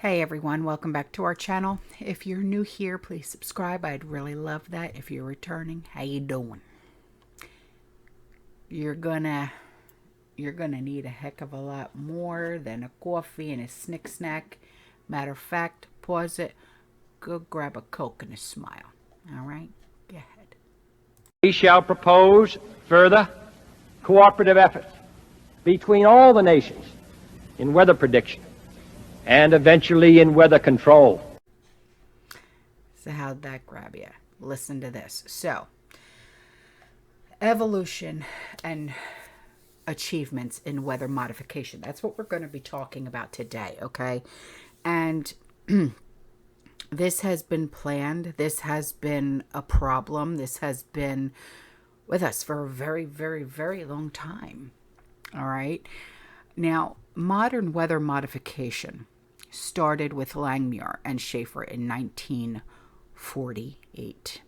Hey everyone, welcome back to our channel. If you're new here, please subscribe. I'd really love that. If you're returning, how you doing? You're gonna need a heck of a lot more than a coffee and a snick snack. Matter of fact, pause it, go grab a Coke and a smile. All right, go ahead. We shall propose further cooperative efforts between all the nations in weather prediction and eventually in weather control. So how'd that grab you? Listen to this. So, evolution and achievements in weather modification. That's what we're going to be talking about today, okay? And this has been planned. This has been a problem. This has been with us for a very, very, very long time. All right? Now, modern weather modification started with Langmuir and Schaefer in 1948,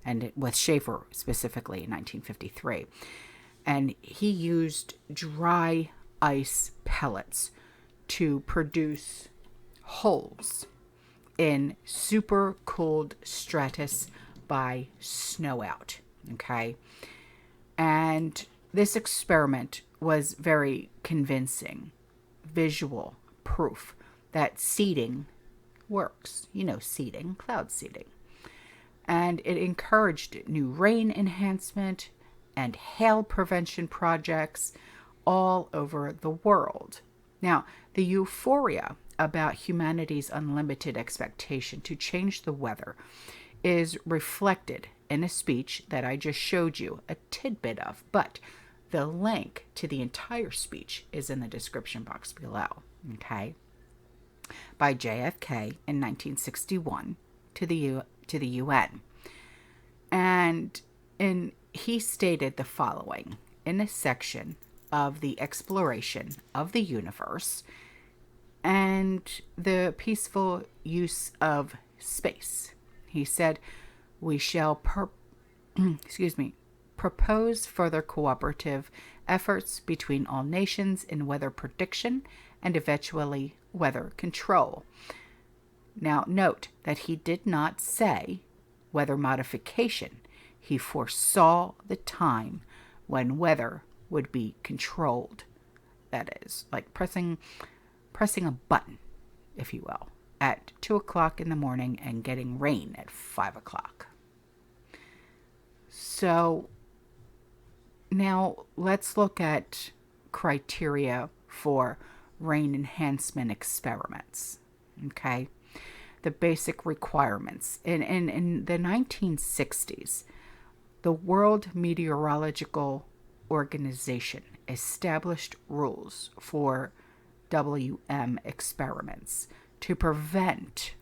and with Schaefer specifically in 1953. And he used dry ice pellets to produce holes in super cold stratus by snow out. Okay. And this experiment was very convincing, visual proof that seeding works. You know, seeding, cloud seeding. And it encouraged new rain enhancement and hail prevention projects all over the world. Now, the euphoria about humanity's unlimited expectation to change the weather is reflected in a speech that I just showed you a tidbit of, but the link to the entire speech is in the description box below, okay? By JFK in 1961 to the UN. And he stated the following in a section of the exploration of the universe and the peaceful use of space. He said, we shall propose further cooperative efforts between all nations in weather prediction and eventually weather control. Now, note that he did not say weather modification. He foresaw the time when weather would be controlled. That is, like pressing a button, if you will, at 2 o'clock in the morning and getting rain at 5 o'clock. So now let's look at criteria for rain enhancement experiments. Okay, the basic requirements. In the 1960s, the World Meteorological Organization established rules for WM experiments to prevent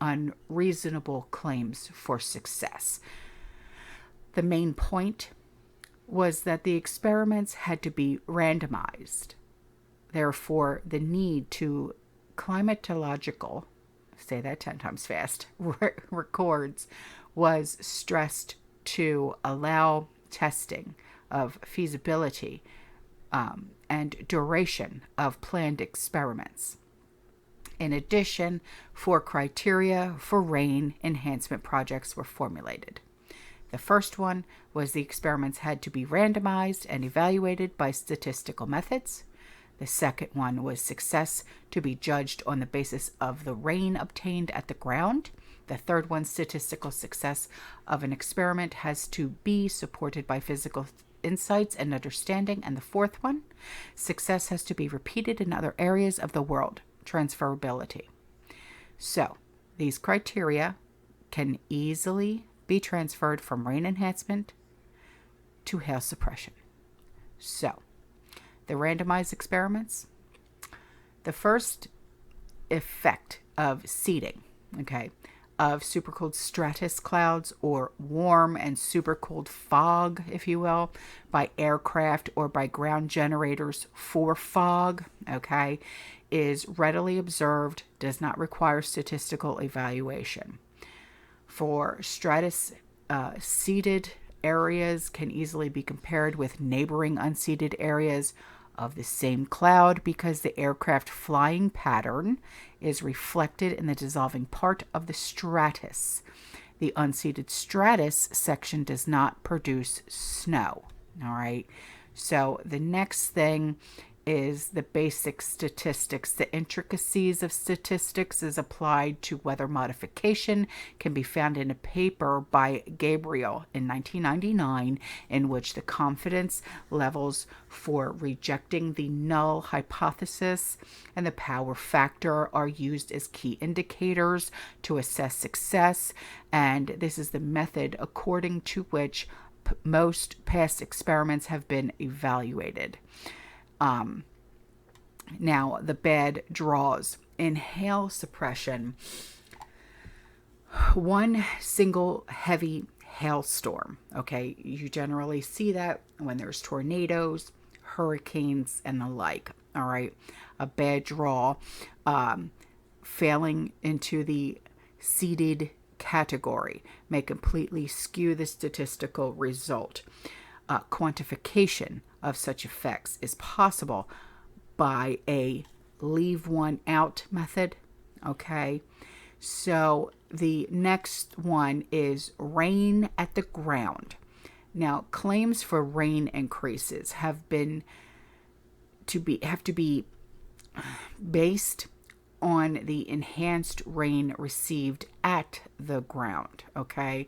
unreasonable claims for success. The main point was that the experiments had to be randomized. Therefore, the need to climatological, say that 10 times fast, records was stressed to allow testing of feasibility and duration of planned experiments. In addition, 4 criteria for rain enhancement projects were formulated. The first one was the experiments had to be randomized and evaluated by statistical methods. The second one was success to be judged on the basis of the rain obtained at the ground. The third one, statistical success of an experiment has to be supported by physical insights and understanding. And the fourth one, success has to be repeated in other areas of the world, transferability. So these criteria can easily be transferred from rain enhancement to hail suppression. So the randomized experiments, the first effect of seeding, okay, of supercooled stratus clouds or warm and supercooled fog, if you will, by aircraft or by ground generators for fog, okay, is readily observed, does not require statistical evaluation. For stratus seeded areas can easily be compared with neighboring unseeded areas of the same cloud because the aircraft flying pattern is reflected in the dissolving part of the stratus. The unseeded stratus section does not produce snow. All right. So the next thing is the basic statistics. The intricacies of statistics is applied to weather modification can be found in a paper by Gabriel in 1999, in which the confidence levels for rejecting the null hypothesis and the power factor are used as key indicators to assess success. And this is the method according to which most past experiments have been evaluated. Now, the bad draws. In hail suppression, one single heavy hailstorm, okay, you generally see that when there's tornadoes, hurricanes, and the like, all right, a bad draw, failing into the seeded category may completely skew the statistical result. Quantification of such effects is possible by a leave one out method. Okay, so the next one is rain at the ground. Now, claims for rain increases have to be based on the enhanced rain received at the ground. Okay,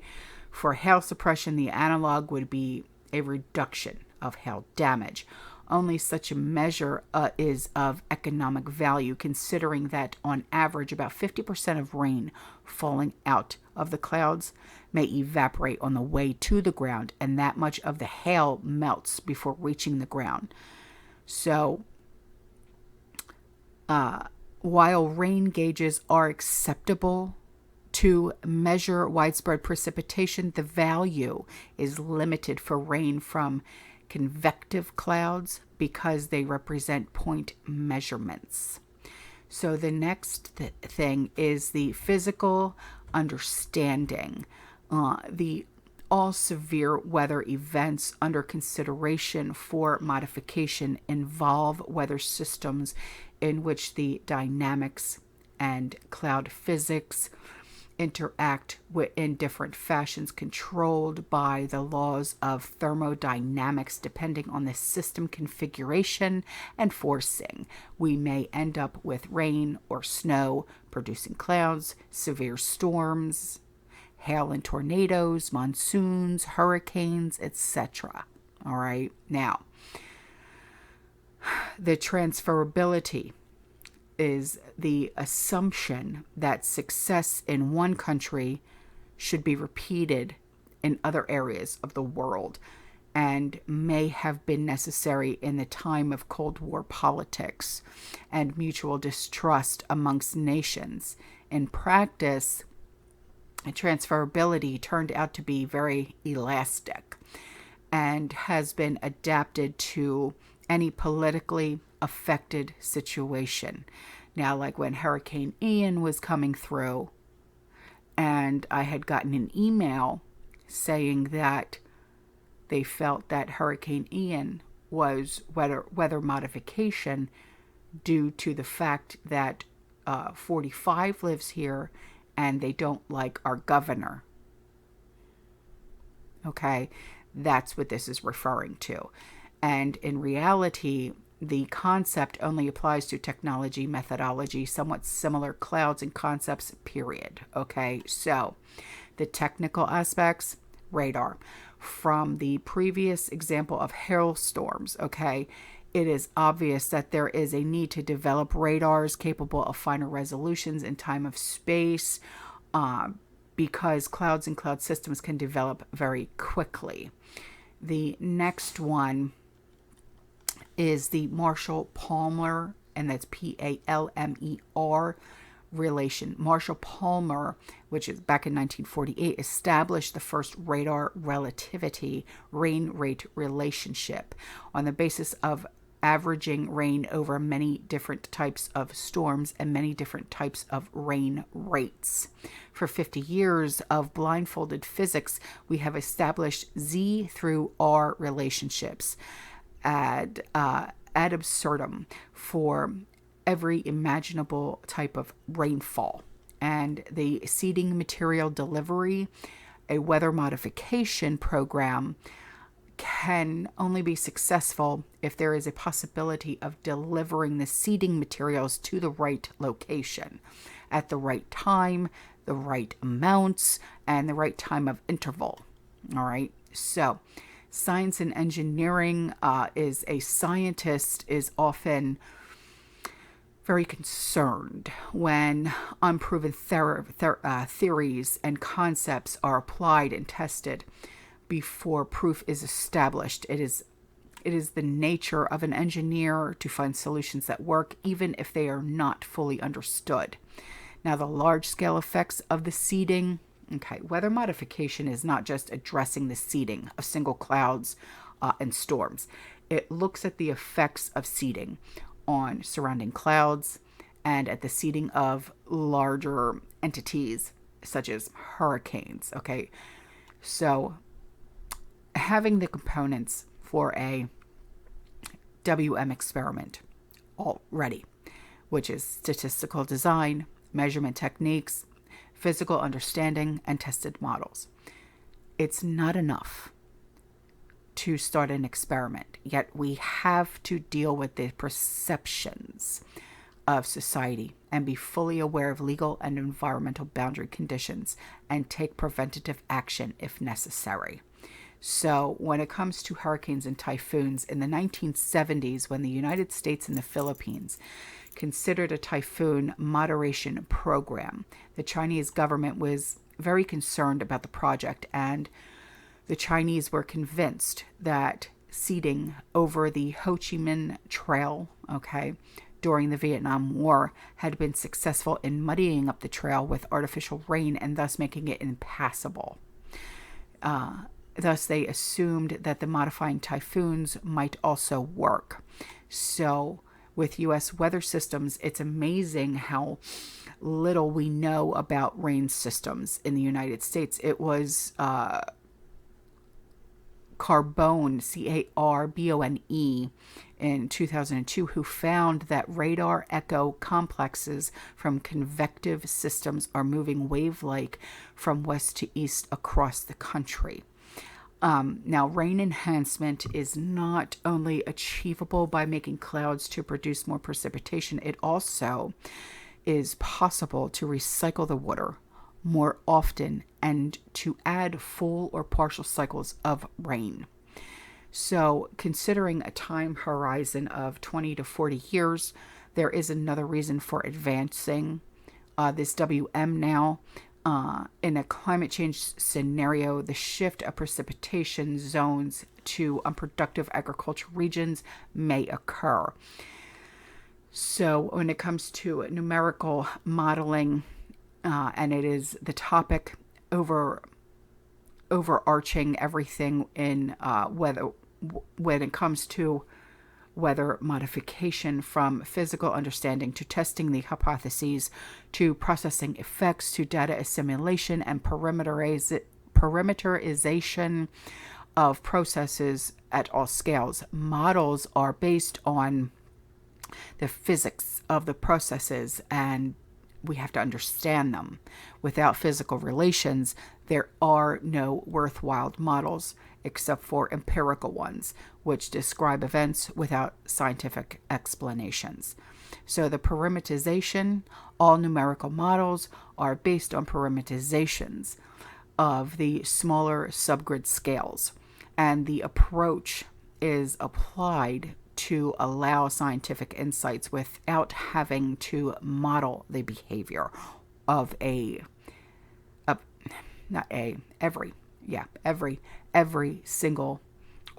for hail suppression, the analog would be a reduction of hail damage. Only such a measure is of economic value, considering that on average about 50% of rain falling out of the clouds may evaporate on the way to the ground, and that much of the hail melts before reaching the ground. So while rain gauges are acceptable to measure widespread precipitation, the value is limited for rain from convective clouds because they represent point measurements. So the next thing is the physical understanding. The all severe weather events under consideration for modification involve weather systems in which the dynamics and cloud physics interact in different fashions controlled by the laws of thermodynamics depending on the system configuration and forcing. We may end up with rain or snow producing clouds, severe storms, hail and tornadoes, monsoons, hurricanes, etc. All right. Now, the transferability is the assumption that success in one country should be repeated in other areas of the world and may have been necessary in the time of Cold War politics and mutual distrust amongst nations. In practice, transferability turned out to be very elastic and has been adapted to any politically affected situation. Now, like when Hurricane Ian was coming through, and I had gotten an email saying that they felt that Hurricane Ian was weather modification due to the fact that 45 lives here and they don't like our governor. Okay, that's what this is referring to. And in reality, the concept only applies to technology, methodology, somewhat similar clouds and concepts, period. Okay, so the technical aspects, radar. From the previous example of hailstorms, okay, it is obvious that there is a need to develop radars capable of finer resolutions in time of space because clouds and cloud systems can develop very quickly. The next one is the Marshall-Palmer, and that's Palmer relation. Marshall-Palmer, which is back in 1948, established the first radar relativity rain rate relationship on the basis of averaging rain over many different types of storms and many different types of rain rates. For 50 years of blindfolded physics, we have established Z through R relationships as ad absurdum for every imaginable type of rainfall. And the seeding material delivery, a weather modification program, can only be successful if there is a possibility of delivering the seeding materials to the right location at the right time, the right amounts, and the right time of interval. All right. So science and engineering is a scientist is often very concerned when unproven theories and concepts are applied and tested before proof is established. It is the nature of an engineer to find solutions that work, even if they are not fully understood. Now, the large-scale effects of the seeding. Okay, weather modification is not just addressing the seeding of single clouds and storms. It looks at the effects of seeding on surrounding clouds and at the seeding of larger entities such as hurricanes. Okay, so having the components for a WM experiment all ready, which is statistical design, measurement techniques, physical understanding, and tested models. It's not enough to start an experiment, yet we have to deal with the perceptions of society and be fully aware of legal and environmental boundary conditions and take preventative action if necessary. So when it comes to hurricanes and typhoons, in the 1970s, when the United States and the Philippines considered a typhoon moderation program, the Chinese government was very concerned about the project, and the Chinese were convinced that seeding over the Ho Chi Minh Trail, during the Vietnam War had been successful in muddying up the trail with artificial rain and thus making it impassable. Thus, they assumed that the modifying typhoons might also work. So, with U.S. weather systems, it's amazing how little we know about rain systems in the United States. It was Carbone, Carbone, in 2002, who found that radar echo complexes from convective systems are moving wave-like from west to east across the country. Now, rain enhancement is not only achievable by making clouds to produce more precipitation, it also is possible to recycle the water more often and to add full or partial cycles of rain. So, considering a time horizon of 20 to 40 years, there is another reason for advancing this WM now. In a climate change scenario, the shift of precipitation zones to unproductive agricultural regions may occur. So when it comes to numerical modeling, and it is the topic overarching everything in when it comes to weather modification, from physical understanding to testing the hypotheses to processing effects to data assimilation and parameterization of processes at all scales. Models are based on the physics of the processes, and we have to understand them. Without physical relations, there are no worthwhile models except for empirical ones, which describe events without scientific explanations. So the parameterization, all numerical models are based on parameterizations of the smaller subgrid scales, and the approach is applied to allow scientific insights without having to model the behavior of every single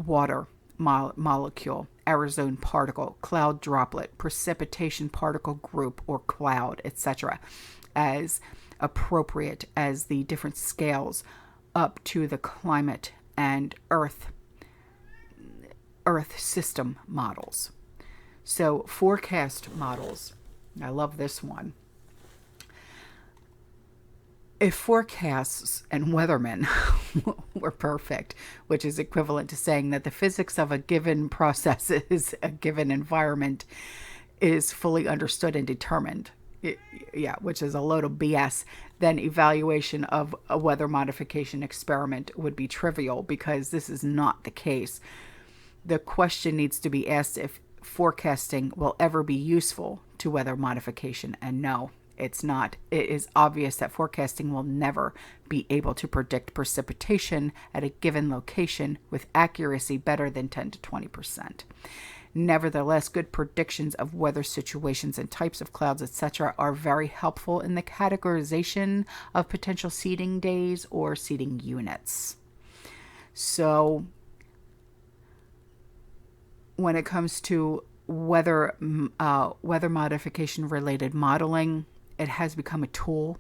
water molecule, aerosol particle, cloud droplet, precipitation particle group or cloud, etc., as appropriate as the different scales up to the climate and earth system models. So forecast models, I love this one. if forecasts and weathermen were perfect, which is equivalent to saying that the physics of a given process is a given environment is fully understood and determined, yeah, which is a load of BS, then evaluation of a weather modification experiment would be trivial, because this is not the case. The question needs to be asked if forecasting will ever be useful to weather modification, and no, it's not. It is obvious that forecasting will never be able to predict precipitation at a given location with accuracy better than 10 to 20%. Nevertheless, good predictions of weather situations and types of clouds, etc., are very helpful in the categorization of potential seeding days or seeding units. So when it comes to weather modification related modeling, it has become a tool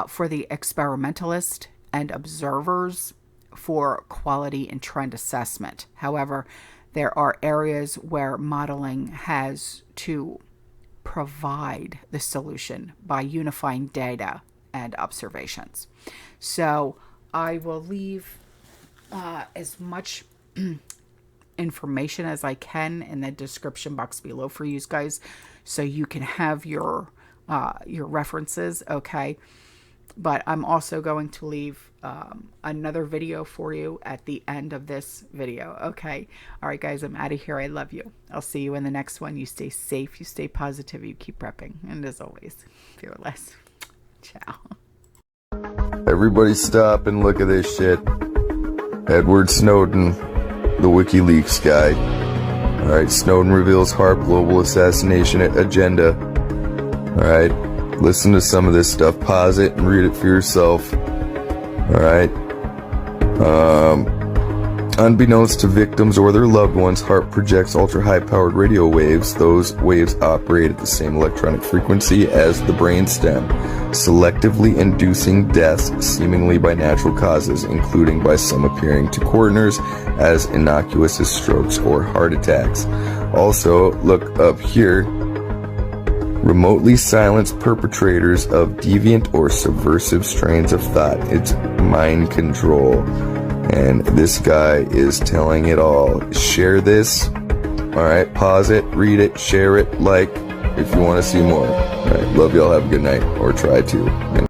for the experimentalist and observers for quality and trend assessment. However, there are areas where modeling has to provide the solution by unifying data and observations. So I will leave as much information as I can in the description box below for you guys, so you can have your references, okay? But I'm also going to leave another video for you at the end of this video, okay? All right, guys, I'm out of here. I love you. I'll see you in the next one. You stay safe, you stay positive, you keep prepping, and as always, fearless. Ciao. Everybody stop and look at this shit. Edward Snowden, the WikiLeaks guy. Alright, Snowden reveals HARP global assassination agenda. Alright, listen to some of this stuff. Pause it and read it for yourself. Alright. Unbeknownst to victims or their loved ones, HARP projects ultra-high-powered radio waves. Those waves operate at the same electronic frequency as the brainstem, selectively inducing deaths seemingly by natural causes, including by some appearing to coroners as innocuous as strokes or heart attacks. Also, look up here. Remotely silence perpetrators of deviant or subversive strains of thought. It's mind control. And this guy is telling it all. Share this. Alright, pause it, read it, share it, like, if you want to see more. Alright, love y'all, have a good night. Or try to.